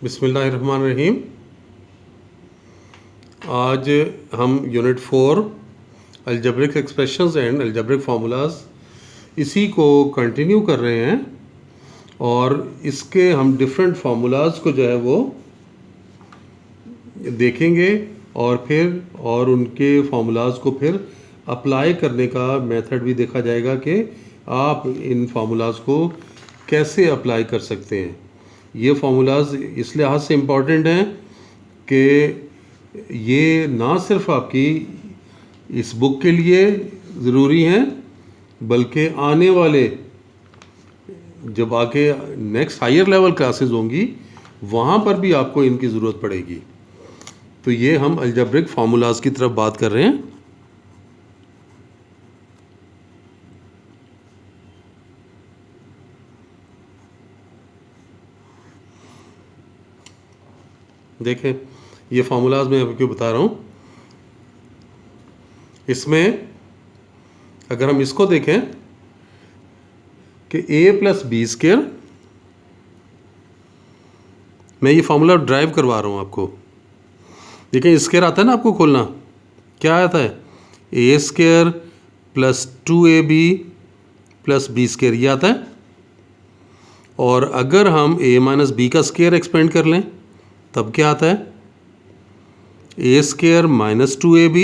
बिस्मिल्लाहिर्रहमानिर्रहीम। आज हम unit 4 algebraic expressions and algebraic formulas इसी को कंटिन्यू कर रहे हैं और इसके हम डिफरेंट फार्मूलाज को जो है वो देखेंगे और उनके फार्मूलाज को फिर अप्लाई करने का मेथड भी देखा जाएगा कि आप इन फार्मूलाज को कैसे अप्लाई कर सकते हैं। ये फार्मूलाज इस लिहाज से इम्पॉर्टेंट हैं कि ये ना सिर्फ आपकी इस बुक के लिए ज़रूरी हैं बल्कि आने वाले जब आके नेक्स्ट हायर लेवल क्लासेस होंगी वहाँ पर भी आपको इनकी ज़रूरत पड़ेगी। तो ये हम अलजेब्रिक फार्मूलाज की तरफ बात कर रहे हैं। देखें ये फार्मूलाज मैं आपको बता रहा हूँ। इसमें अगर हम इसको देखें कि a प्लस बी स्क्वायर, मैं ये फार्मूला ड्राइव करवा रहा हूँ आपको। देखें स्क्वायर आता है ना, आपको खोलना क्या आता है, a square plus 2ab plus B square ये आता है। और अगर हम a माइनस बी का स्क्वायर एक्सपेंड कर लें तब क्या आता है, a square minus 2ab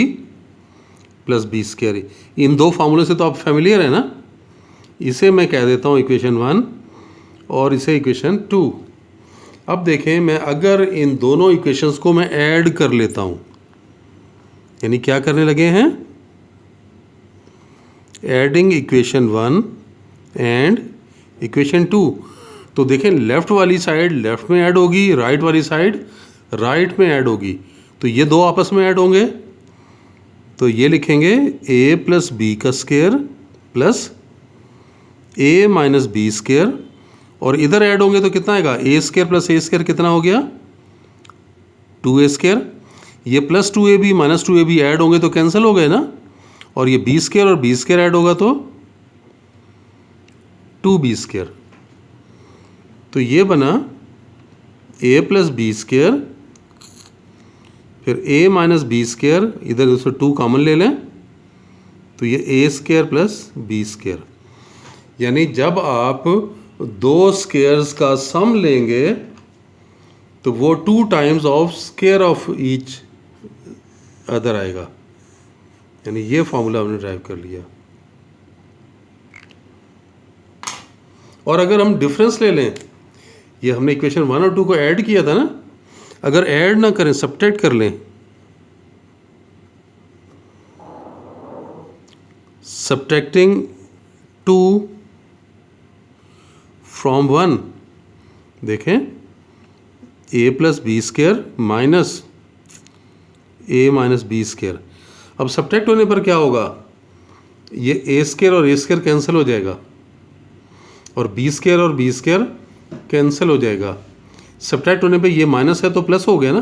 plus B square. इन दो फार्मूले से तो आप फेमिलियर है ना। इसे मैं कह देता हूँ इक्वेशन 1 और इसे इक्वेशन 2। अब देखें मैं अगर इन दोनों इक्वेशंस को मैं ऐड कर लेता हूँ, यानी क्या करने लगे हैं, एडिंग इक्वेशन 1 एंड इक्वेशन 2। तो देखें लेफ़्ट वाली साइड लेफ़्ट में ऐड होगी, राइट वाली साइड राइट में ऐड होगी। तो ये दो आपस में ऐड होंगे तो ये लिखेंगे a प्लस बी का square plus a minus b square, और इधर ऐड होंगे तो कितना आएगा, a square plus a square कितना हो गया, 2a स्क्वायर। ये plus 2ab minus 2ab add होंगे तो कैंसिल हो गए ना, और ये b स्क्वायर और b स्क्वायर ऐड होगा तो 2b स्क्वायर। तो ये बना a प्लस बी स्क्वायर, फिर a माइनस बी स्क्वायर, इधर उससे 2 कॉमन ले लें तो ये a square plus B square. यानी जब आप दो स्क्वायर्स का सम लेंगे तो वो 2 times of square of each other आएगा। यानी ये फॉर्मूला हमने ड्राइव कर लिया। और अगर हम डिफरेंस ले लें, ये हमने इक्वेशन 1 और 2 को ऐड किया था ना, अगर ऐड ना करें सब्ट्रैक्ट कर लें, सब्ट्रैक्टिंग 2 फ्रॉम 1, देखें a plus B square minus a minus b square. अब सब्ट्रैक्ट होने पर क्या होगा, ये a स्क्वायर और a स्क्वायर कैंसिल हो जाएगा और b स्क्वायर और b स्क्वायर कैंसिल हो जाएगा। सब्ट्रैक्ट होने पे ये माइनस है तो प्लस हो गया ना,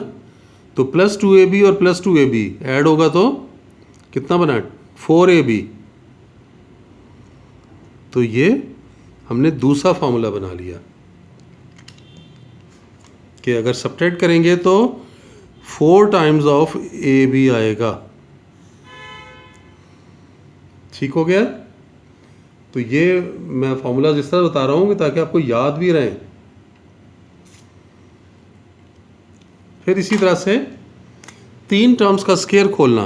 तो प्लस 2ab और प्लस 2ab ऐड होगा तो कितना बना, 4ab। तो ये हमने दूसरा फार्मूला बना लिया कि अगर सब्ट्रैक्ट करेंगे तो 4 टाइम्स ऑफ ab आएगा। ठीक हो गया। तो ये मैं फार्मूला इस तरह बता रहा हूँ कि ताकि आपको याद भी रहे। फिर इसी तरह से 3 टर्म्स का स्क्वायर खोलना,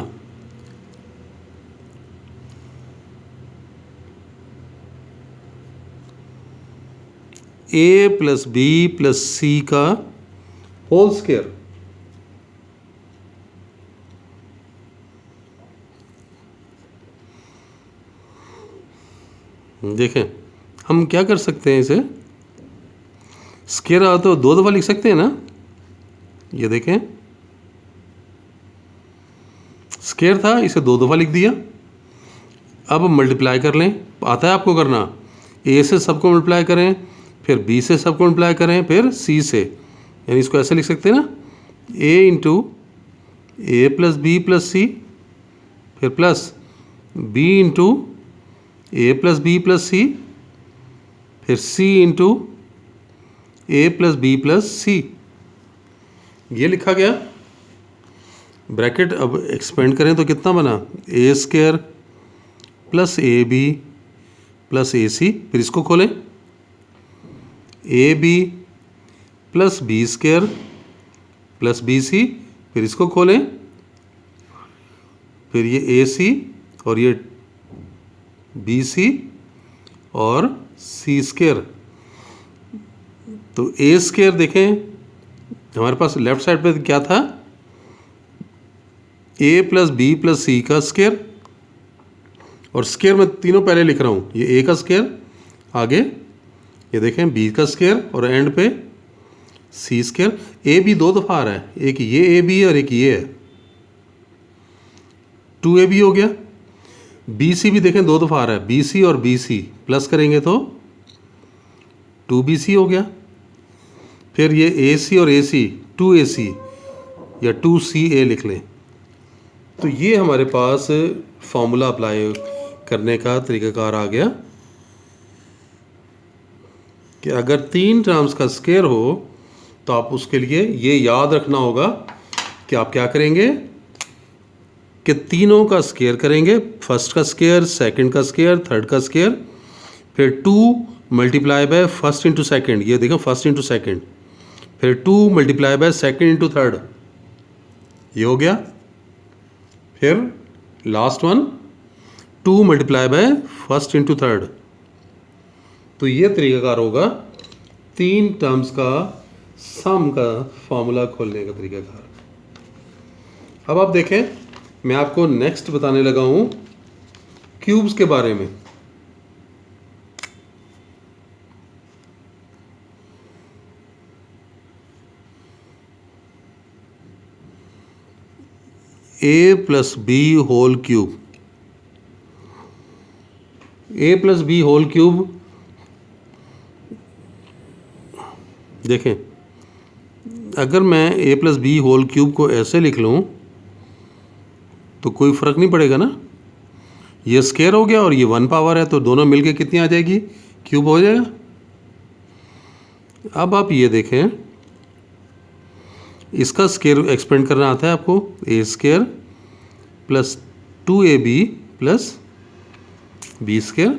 a प्लस बी प्लस सी का होल स्क्वायर। देखें हम क्या कर सकते हैं, इसे स्क्वायर आ तो 2 दफ़ा लिख सकते हैं ना। ये देखें स्क्वायर था, इसे 2 दफ़ा लिख दिया। अब मल्टीप्लाई कर लें, आता है आपको करना, a से सबको मल्टीप्लाई करें, फिर b से सबको मल्टीप्लाई करें, फिर c से। यानी इसको ऐसे लिख सकते हैं ना, a into a plus B plus C, फिर plus b into a plus B plus C, फिर c into a plus B plus C. ये लिखा गया। ब्रैकेट अब एक्सपेंड करें तो कितना बना, A square plus A B plus A C. फिर इसको खोलें, A B plus B square plus B C. फिर इसको खोलें, फिर ये ए सी और ये बी सी और सी स्क्वायर। तो ए स्क्वायर देखें हमारे पास लेफ्ट साइड पे क्या था, ए प्लस बी प्लस सी का स्क्वायर, और स्क्वायर में तीनों पहले लिख रहा हूँ, ये ए का स्क्वायर, आगे ये देखें बी का स्क्वायर और एंड पे सी स्क्वायर। ए बी दो दफ़ा आ रहा है, एक ये ए बी और एक ये है, 2ab हो गया। बी सी भी देखें दो दफ़ा आ रहा है, बी सी और बी सी प्लस करेंगे तो 2bc हो गया। फिर ये ए सी और ए सी 2ac या 2ca लिख लें। तो ये हमारे पास फॉर्मूला अप्लाई करने का तरीक़ाकार आ गया कि अगर 3 टर्म्स का स्क्वायर हो तो आप उसके लिए ये याद रखना होगा कि आप क्या करेंगे कि तीनों का स्क्वायर करेंगे, फर्स्ट का स्क्वायर, सेकंड का स्क्वायर, थर्ड का स्क्वायर, फिर 2 multiply by first into second, ये देखो फर्स्ट इंटू सेकंड, फिर 2 multiply by second into third, ये हो गया। फिर last one 2 multiply by first into third. तो ये तरीक़ाकार होगा 3 टर्म्स का सम का फॉर्मूला खोलने का तरीक़ाकार। अब आप देखें, मैं आपको नेक्स्ट बताने लगा हूं क्यूब्स के बारे में। ए प्लस बी होल क्यूब, ए प्लस बी होल क्यूब देखें, अगर मैं ए प्लस बी होल क्यूब को ऐसे लिख लूं तो कोई फ़र्क नहीं पड़ेगा ना, ये स्क्वायर हो गया और ये 1 पावर है, तो दोनों मिलके कितनी आ जाएगी, क्यूब हो जाएगा। अब आप ये देखें, इसका स्क्वायर एक्सपेंड करना आता है आपको, A square plus 2ab plus B square.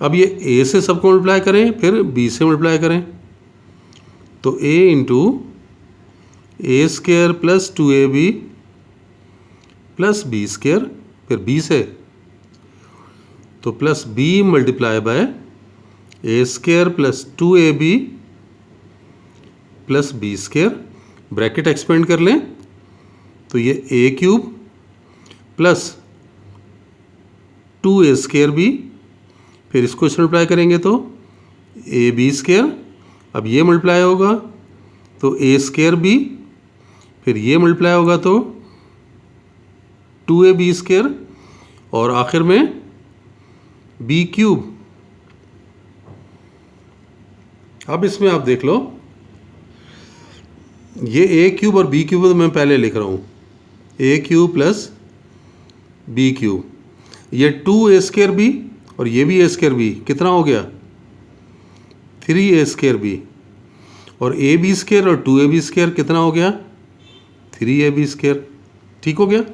अब ये ए से सबको मल्टीप्लाई करें, फिर बी से मल्टीप्लाई करें, तो a into A square plus 2ab plus B square, फिर बी से तो plus B multiply by A square plus 2ab plus B square. Bracket expand कर लें तो ये A cube plus 2a square B, फिर इसको मल्टीप्लाई करेंगे तो ए बी स्क्वायर। अब ये मल्टीप्लाई होगा तो ए स्क्वायर बी, फिर ये मल्टीप्लाई होगा तो 2ab स्क्वायर, और आखिर में बी क्यूब। अब इसमें आप देख लो, ये ए क्यूब और बी क्यूब तो मैं पहले लिख रहा हूँ, A cube plus B cube, ये 2a स्क्वायर बी और ये भी ए स्क्वायर बी, कितना हो गया 3a स्क्वायर बी, और ए बी स्क्वायर और 2ab स्क्वायर कितना हो गया 3ab स्क्वायर। ठीक हो गया,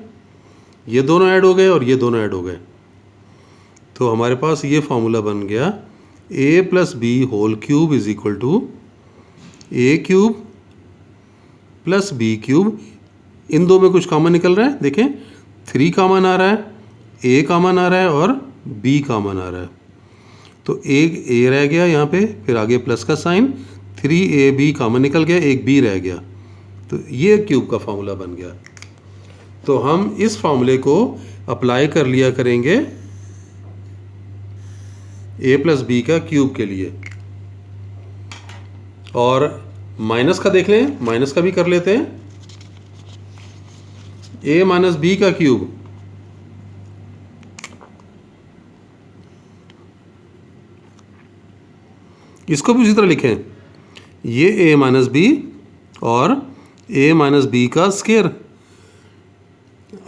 ये दोनों ऐड हो गए और ये दोनों ऐड हो गए, तो हमारे पास ये फार्मूला बन गया a plus B whole cube is equal to A cube plus B cube. इन दो में कुछ कॉमन निकल रहा है, देखें 3 कॉमन आ रहा है, a कॉमन आ रहा है और b कॉमन आ रहा है, तो एक a रह गया यहाँ पे, फिर आगे प्लस का साइन, 3ab कॉमन निकल गया, एक b रह गया, तो ये क्यूब का फार्मूला बन गया। तो हम इस फार्मूले को अप्लाई कर लिया करेंगे a प्लस बी का क्यूब के लिए। और माइनस का देख लें, माइनस का भी कर लेते हैं, a माइनस बी का क्यूब, इसको भी उसी तरह लिखें, ये a माइनस बी और a माइनस बी का स्क्वायर।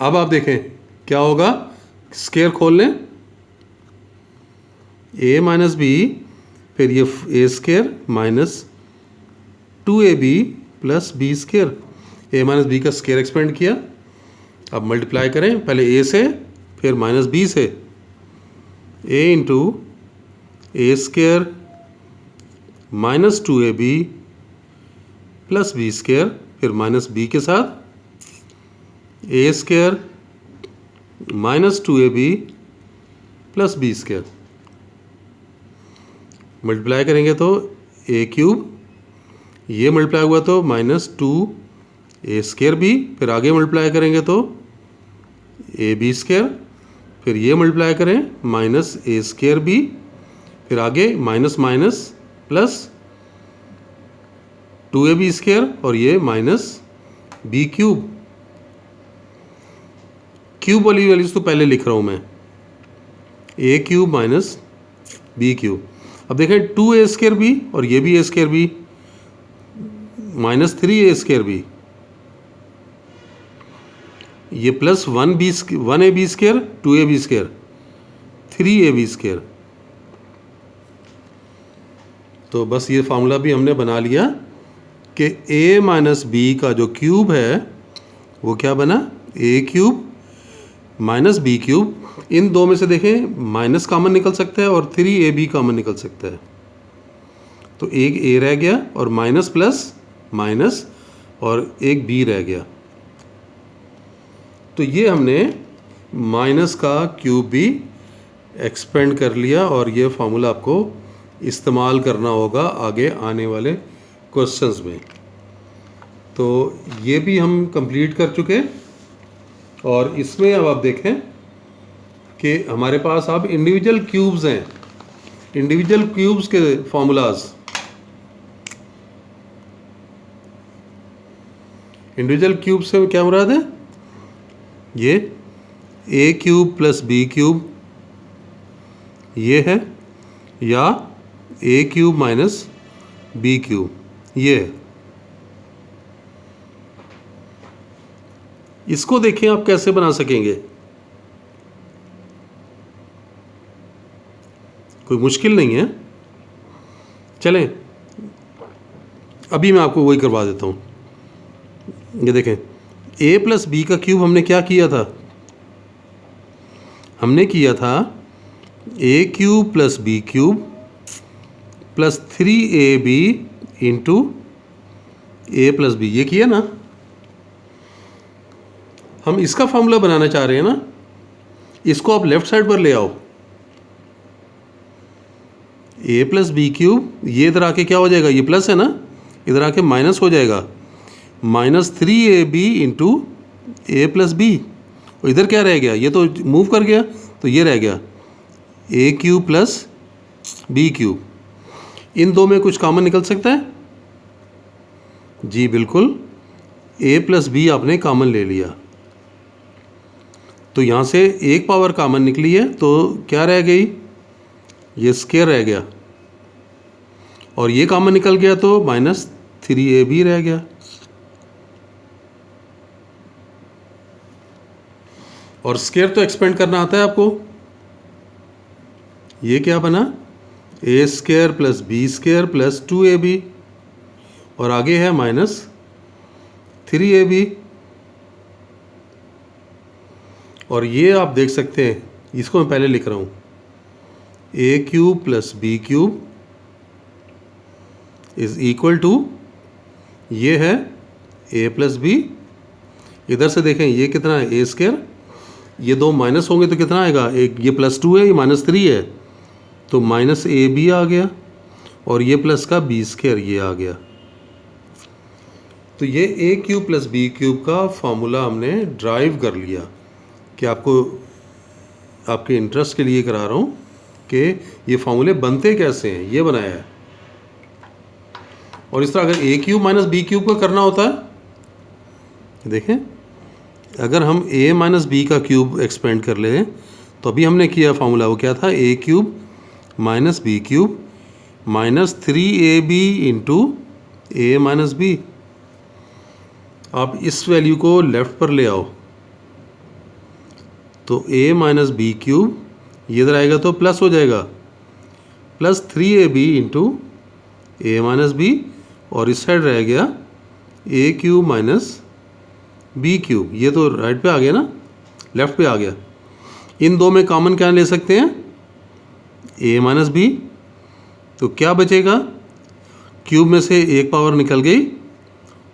अब आप देखें क्या होगा, स्क्वायर खोल लें, a माइनस बी, फिर ये A square minus 2ab plus B square, A minus B का स्केयर एक्सपेंड किया। अब मल्टीप्लाई करें पहले ए से फिर माइनस बी से, A into A square minus 2ab plus B square, फिर माइनस बी के साथ A square minus 2ab plus B square. Multiply करेंगे तो ए क्यूब, ये मल्टीप्लाई हुआ तो माइनस 2a स्केयर बी, फिर आगे मल्टीप्लाई करेंगे तो ए बी स्केयर, फिर ये मल्टीप्लाई करें माइनस ए स्केयर बी, फिर आगे minus minus plus 2ab square और ये माइनस बी क्यूब। क्यूब वाली वैल्यूज तो पहले लिख रहा हूँ मैं, A cube minus B cube. अब देखें 2a स्केयर बी और ये भी a square B minus 3a square B, ये plus 1ab square 2ab square 3ab square. तो बस ये फार्मूला भी हमने बना लिया कि a माइनस बी का जो क्यूब है वो क्या बना, a cube minus B cube. इन दो में से देखें माइनस कॉमन निकल सकता है और 3ab कॉमन निकल सकता है, तो एक a रह गया और माइनस प्लस माइनस और एक b रह गया। तो ये हमने माइनस का क्यूब भी एक्सपेंड कर लिया और ये फार्मूला आपको इस्तेमाल करना होगा आगे आने वाले क्वेश्चंस में। तो ये भी हम कंप्लीट कर चुके और इसमें अब आप देखें कि हमारे पास अब इंडिविजुअल क्यूब्स हैं, इंडिविजुअल क्यूब्स के फार्मूलाज। इंडिविजुअल क्यूब से क्या मुराद है, ये A cube plus B cube ये है, या ए क्यूब माइनस बी क्यूब ये है। इसको देखें आप कैसे बना सकेंगे, कोई मुश्किल नहीं है। चलें अभी मैं आपको वही करवा देता हूँ। ये देखें a प्लस बी का क्यूब हमने क्या किया था, हमने किया था a cube plus B cube plus 3ab into a plus b, ये किया ना। हम इसका फॉर्मूला बनाना चाह रहे हैं ना, इसको आप लेफ्ट साइड पर ले आओ। a प्लस बी क्यूब, ये इधर आके क्या हो जाएगा, ये प्लस है ना, इधर आके माइनस हो जाएगा, minus 3ab into a plus B. और इधर क्या रह गया, ये तो मूव कर गया, तो ये रह गया ए क्यूब प्लस बी क्यूब। इन दो में कुछ कॉमन निकल सकता है जी, बिल्कुल a प्लस बी आपने कॉमन ले लिया, तो यहाँ से एक पावर कॉमन निकली है, तो क्या रह गई, ये स्क्वायर रह गया, और ये कॉमन निकल गया तो माइनस 3ab रह गया। और स्क्वायर तो एक्सपेंड करना आता है आपको। ये क्या बना, A square plus B square plus 2ab, और आगे है माइनस 3ab। और ये आप देख सकते हैं, इसको मैं पहले लिख रहा हूँ, A cube plus B cube is equal to, ये है ए प्लस बी। इधर से देखें ये कितना है, ए स्क्वायर, ये दो माइनस होंगे तो कितना आएगा, एक ये प्लस 2 है, ये माइनस 3 है, तो माइनस ए बी आ गया, और ये प्लस का बी स्क्वायर ये आ गया। तो ये A cube plus B cube का फॉर्मूला हमने ड्राइव कर लिया, कि आपको आपके इंटरेस्ट के लिए करा रहा हूँ कि ये फार्मूले बनते कैसे हैं, ये बनाया है। और इस तरह अगर ए क्यूब माइनस बी क्यूब का करना होता है, देखें अगर हम a माइनस बी का क्यूब एक्सपेंड कर लें, तो अभी हमने किया फार्मूला, वो क्या था, a cube minus B cube minus 3ab into a minus b. आप इस वैल्यू को लेफ्ट पर ले आओ, तो a माइनस बी क्यूब ये इधर आएगा तो प्लस हो जाएगा, plus 3ab into a minus B, और इस साइड रह गया ए क्यूब माइनस बी क्यूब, ये तो राइट पे आ गया ना, लेफ्ट पे आ गया। इन दो में कॉमन क्या ले सकते हैं, ए माइनस बी, तो क्या बचेगा, क्यूब में से एक पावर निकल गई,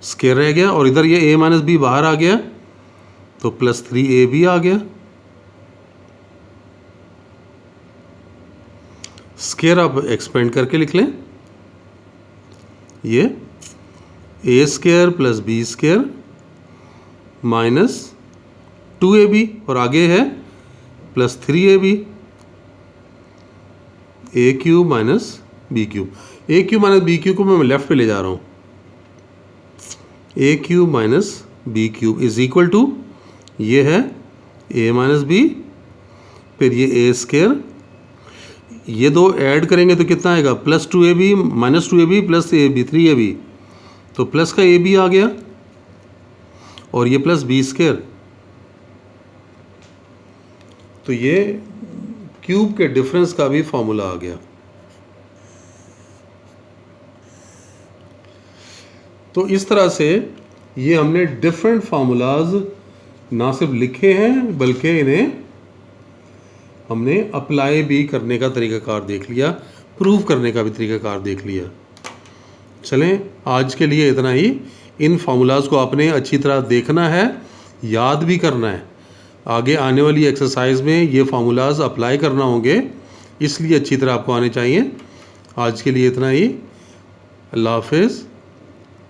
स्क्वायर रह गया, और इधर ये ए माइनस बी बाहर आ गया, तो प्लस 3ab आ गया। स्क्वायर आप एक्सपेंड करके लिख लें, ये A square plus B square minus 2ab, और आगे है plus 3ab, A cube minus B cube. A cube minus B cube को मैं लेफ्ट पे ले जा रहा हूँ, A cube minus B cube is equal to, ये है ए माइनस बी, फिर ये ए स्क्वायर, ये दो ऐड करेंगे तो कितना आएगा, plus 2ab minus 2ab plus ab 3ab, तो प्लस का ab आ गया, और ये प्लस बी स्क्वायर, तो ये क्यूब के डिफरेंस का भी फॉर्मूला आ गया। तो इस तरह से ये हमने डिफरेंट फार्मूलाज ना सिर्फ लिखे हैं बल्कि इन्हें हमने अप्लाई भी करने का तरीक़ाकार देख लिया, प्रूव करने का भी तरीक़ाकार देख लिया। चलें, आज के लिए इतना ही। इन फार्मूलाज को आपने अच्छी तरह देखना है, याद भी करना है, आगे आने वाली एक्सरसाइज में ये फार्मूलाज अप्लाई करना होंगे, इसलिए अच्छी तरह आपको आने चाहिए। आज के लिए इतना ही। अल्लाह हाफ़िज़।